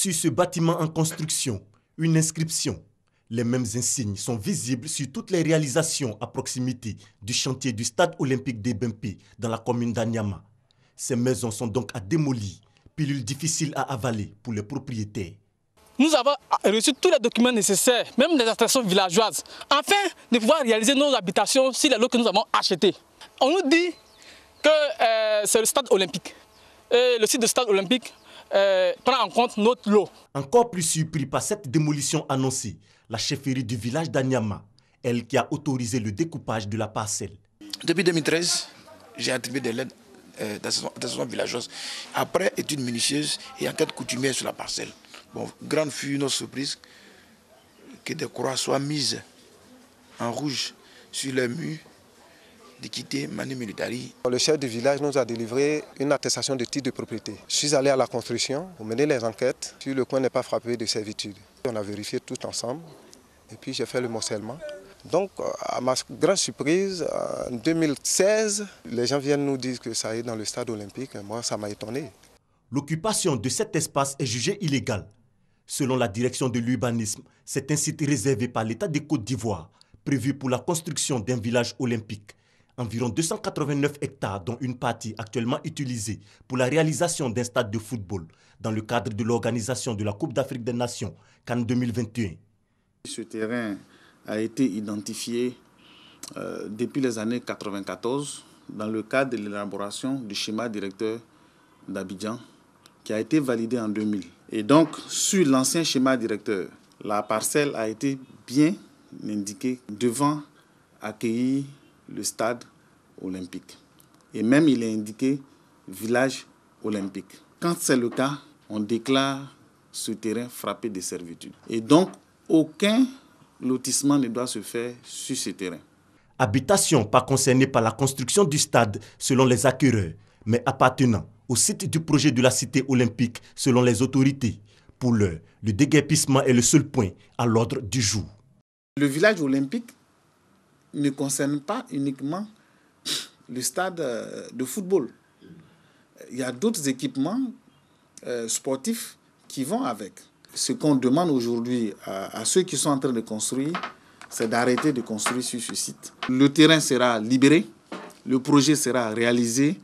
Sur ce bâtiment en construction, une inscription. Les mêmes insignes sont visibles sur toutes les réalisations à proximité du chantier du stade olympique d'Ebempe dans la commune d'Anyama. Ces maisons sont donc à démolir, pilule difficile à avaler pour les propriétaires. Nous avons reçu tous les documents nécessaires, même les attractions villageoises, afin de pouvoir réaliser nos habitations sur les lots que nous avons achetés. On nous dit que c'est le stade olympique. Et le site du stade olympique prend en compte notre lot. Encore plus surpris par cette démolition annoncée, la chefferie du village d'Anyama, elle qui a autorisé le découpage de la parcelle. Depuis 2013, j'ai attribué des lettres d'associations villageoises. Après études minutieuses et enquête coutumière sur la parcelle. Bon, grande fut notre surprise que des croix soient mises en rouge sur les murs d'équité Manu Militari. Le chef du village nous a délivré une attestation de titre de propriété. Je suis allé à la construction pour mener les enquêtes. Sur le coin n'est pas frappé de servitude. On a vérifié tout ensemble et puis j'ai fait le morcellement. Donc, à ma grande surprise, en 2016, les gens viennent nous dire que ça est dans le stade olympique. Moi, ça m'a étonné. L'occupation de cet espace est jugée illégale. Selon la direction de l'urbanisme, c'est un site réservé par l'État de Côte d'Ivoire, prévu pour la construction d'un village olympique. Environ 289 hectares, dont une partie actuellement utilisée pour la réalisation d'un stade de football dans le cadre de l'organisation de la Coupe d'Afrique des Nations, Cannes 2021. Ce terrain a été identifié depuis les années 1994 dans le cadre de l'élaboration du schéma directeur d'Abidjan qui a été validé en 2000. Et donc, sur l'ancien schéma directeur, la parcelle a été bien indiquée devant accueillir le stade olympique. Et même il est indiqué village olympique. Quand c'est le cas, on déclare ce terrain frappé de servitude. Et donc, aucun lotissement ne doit se faire sur ce terrain. Habitation pas concernée par la construction du stade selon les acquéreurs, mais appartenant au site du projet de la cité olympique selon les autorités. Pour l'heure, le déguerpissement est le seul point à l'ordre du jour. Le village olympique ne concerne pas uniquement le stade de football. Il y a d'autres équipements sportifs qui vont avec. Ce qu'on demande aujourd'hui à ceux qui sont en train de construire, c'est d'arrêter de construire sur ce site. Le terrain sera libéré, le projet sera réalisé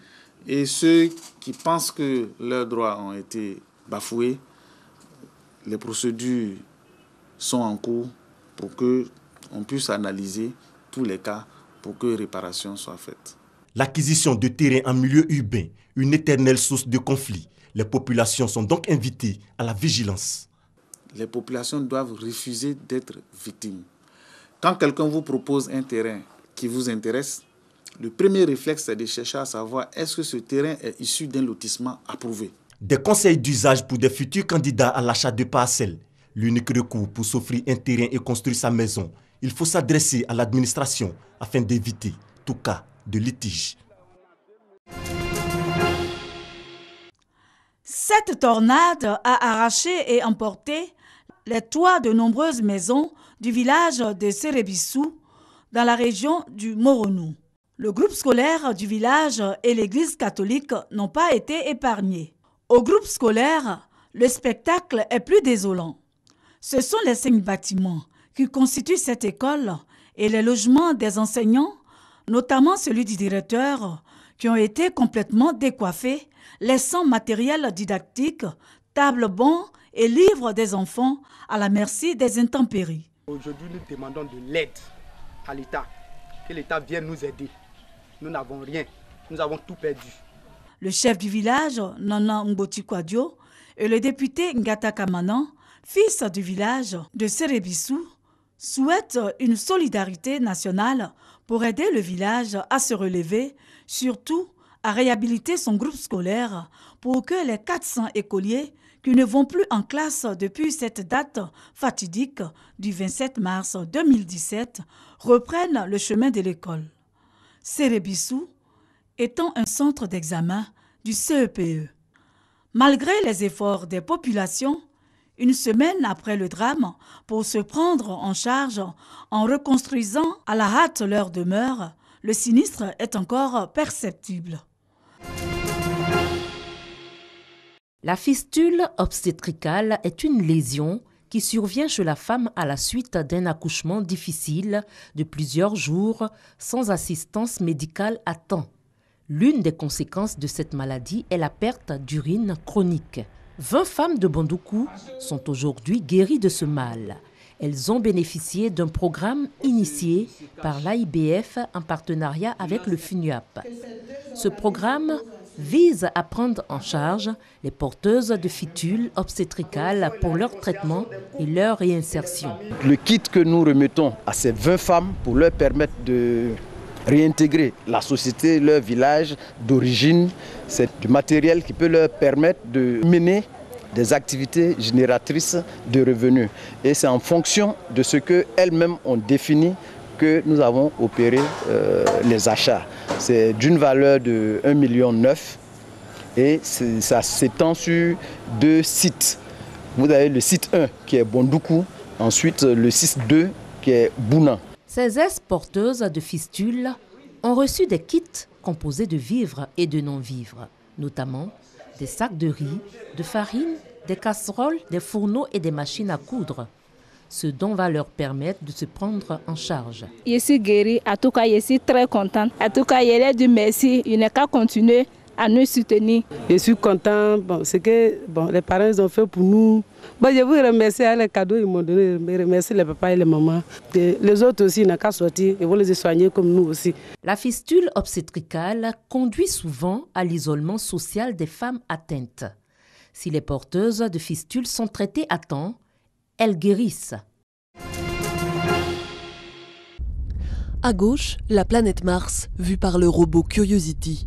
et ceux qui pensent que leurs droits ont été bafoués, les procédures sont en cours pour qu'on puisse analyser tous les cas pour que réparation soit faite. L'acquisition de terrains en milieu urbain, une éternelle source de conflit. Les populations sont donc invitées à la vigilance. Les populations doivent refuser d'être victimes. Quand quelqu'un vous propose un terrain qui vous intéresse, le premier réflexe c'est de chercher à savoir est-ce que ce terrain est issu d'un lotissement approuvé. Des conseils d'usage pour des futurs candidats à l'achat de parcelles. L'unique recours pour s'offrir un terrain et construire sa maison, il faut s'adresser à l'administration afin d'éviter tout cas de litige. Cette tornade a arraché et emporté les toits de nombreuses maisons du village de Serebissou dans la région du Moronou. Le groupe scolaire du village et l'église catholique n'ont pas été épargnés. Au groupe scolaire, le spectacle est plus désolant. Ce sont les 5 bâtiments qui constituent cette école et les logements des enseignants, notamment celui du directeur, qui ont été complètement décoiffés, laissant matériel didactique, tables bancs et livres des enfants à la merci des intempéries. Aujourd'hui, nous demandons de l'aide à l'État, que l'État vienne nous aider. Nous n'avons rien, nous avons tout perdu. Le chef du village, Nana Mboti Kwadjo, et le député Ngata Kamanan, fils du village de Serebissou, souhaitent une solidarité nationale pour aider le village à se relever, surtout à réhabiliter son groupe scolaire pour que les 400 écoliers qui ne vont plus en classe depuis cette date fatidique du 27 mars 2017 reprennent le chemin de l'école. Serebissou étant un centre d'examen du CEPE. Malgré les efforts des populations, une semaine après le drame, pour se prendre en charge en reconstruisant à la hâte leur demeure, le sinistre est encore perceptible. La fistule obstétricale est une lésion qui survient chez la femme à la suite d'un accouchement difficile de plusieurs jours sans assistance médicale à temps. L'une des conséquences de cette maladie est la perte d'urine chronique. 20 femmes de Bondoukou sont aujourd'hui guéries de ce mal. Elles ont bénéficié d'un programme initié par l'AIBF en partenariat avec le FUNUAP. Ce programme vise à prendre en charge les porteuses de fistules obstétricales pour leur traitement et leur réinsertion. Le kit que nous remettons à ces 20 femmes pour leur permettre de réintégrer la société, leur village d'origine, c'est du matériel qui peut leur permettre de mener des activités génératrices de revenus. Et c'est en fonction de ce qu'elles-mêmes ont défini que nous avons opéré les achats. C'est d'une valeur de 1,9 million et ça s'étend sur 2 sites. Vous avez le site 1 qui est Bondoukou, ensuite le site 2 qui est Bouna. Ces porteuses de fistules ont reçu des kits composés de vivres et de non-vivres, notamment des sacs de riz, de farine, des casseroles, des fourneaux et des machines à coudre. Ce dont va leur permettre de se prendre en charge. Je suis guérie, en tout cas je suis très contente. En tout cas, je leur dis merci, il n'est qu'à continuer à nous soutenir. Je suis contente, ce que les parents ont fait pour nous. Je vous remercie à les cadeaux qu'ils m'ont donné, je remercie les papas et les mamans. Les autres aussi, ils n'ont qu'à sortir, ils vont les soigner comme nous aussi. La fistule obstétricale conduit souvent à l'isolement social des femmes atteintes. Si les porteuses de fistules sont traitées à temps, elles guérissent. À gauche, la planète Mars, vue par le robot Curiosity.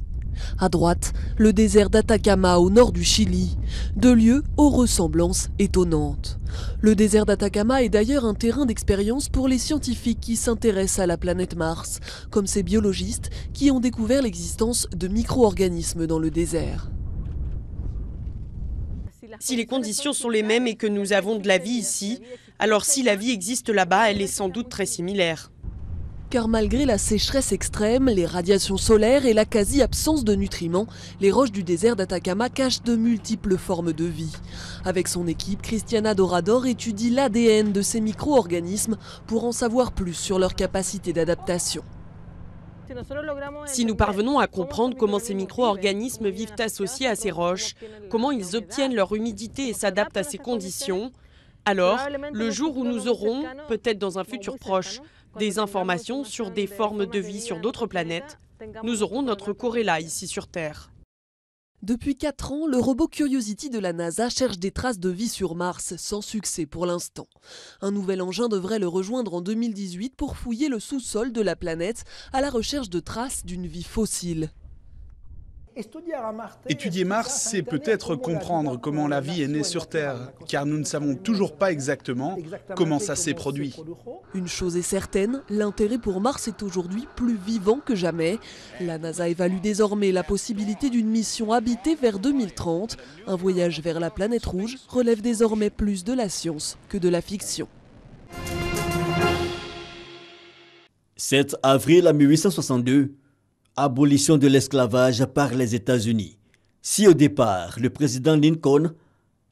À droite, le désert d'Atacama au nord du Chili, 2 lieux aux ressemblances étonnantes. Le désert d'Atacama est d'ailleurs un terrain d'expérience pour les scientifiques qui s'intéressent à la planète Mars, comme ces biologistes qui ont découvert l'existence de micro-organismes dans le désert. Si les conditions sont les mêmes et que nous avons de la vie ici, alors si la vie existe là-bas, elle est sans doute très similaire. Car malgré la sécheresse extrême, les radiations solaires et la quasi-absence de nutriments, les roches du désert d'Atacama cachent de multiples formes de vie. Avec son équipe, Cristiana Dorador étudie l'ADN de ces micro-organismes pour en savoir plus sur leur capacité d'adaptation. Si nous parvenons à comprendre comment ces micro-organismes vivent associés à ces roches, comment ils obtiennent leur humidité et s'adaptent à ces conditions, alors, le jour où nous aurons, peut-être dans un futur proche, des informations sur des formes de vie sur d'autres planètes, nous aurons notre corrélat ici sur Terre. Depuis 4 ans, le robot Curiosity de la NASA cherche des traces de vie sur Mars, sans succès pour l'instant. Un nouvel engin devrait le rejoindre en 2018 pour fouiller le sous-sol de la planète à la recherche de traces d'une vie fossile. Étudier Mars, c'est peut-être comprendre comment la vie est née sur Terre, car nous ne savons toujours pas exactement comment ça s'est produit. Une chose est certaine, l'intérêt pour Mars est aujourd'hui plus vivant que jamais. La NASA évalue désormais la possibilité d'une mission habitée vers 2030. Un voyage vers la planète rouge relève désormais plus de la science que de la fiction. 7 avril 1862. Abolition de l'esclavage par les États-Unis. Si au départ, le président Lincoln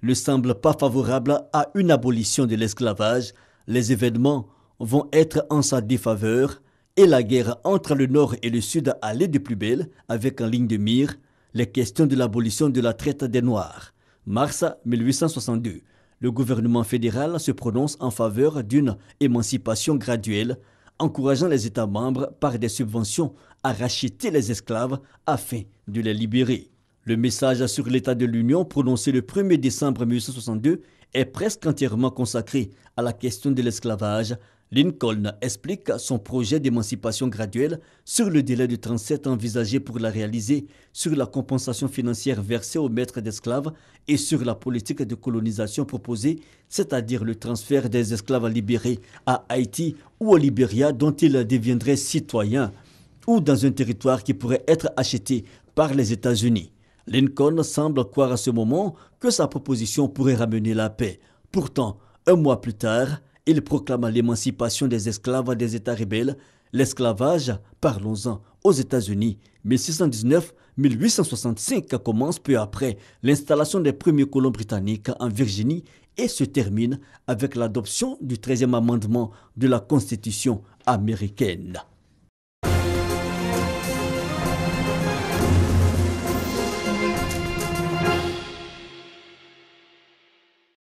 ne semble pas favorable à une abolition de l'esclavage, les événements vont être en sa défaveur et la guerre entre le Nord et le Sud allait de plus belle avec en ligne de mire les questions de l'abolition de la traite des Noirs. Mars 1862, le gouvernement fédéral se prononce en faveur d'une émancipation graduelle, encourageant les États membres par des subventions à racheter les esclaves afin de les libérer. Le message sur l'état de l'Union prononcé le 1er décembre 1862 est presque entièrement consacré à la question de l'esclavage. Lincoln explique son projet d'émancipation graduelle sur le délai de 37 ans envisagé pour la réaliser, sur la compensation financière versée aux maîtres d'esclaves et sur la politique de colonisation proposée, c'est-à-dire le transfert des esclaves libérés à Haïti ou au Libéria dont ils deviendraient citoyens, ou dans un territoire qui pourrait être acheté par les États-Unis. Lincoln semble croire à ce moment que sa proposition pourrait ramener la paix. Pourtant, un mois plus tard, il proclama l'émancipation des esclaves des États rebelles L'esclavage, parlons-en, aux États-Unis, 1619-1865 commence peu après l'installation des premiers colons britanniques en Virginie et se termine avec l'adoption du 13e amendement de la Constitution américaine.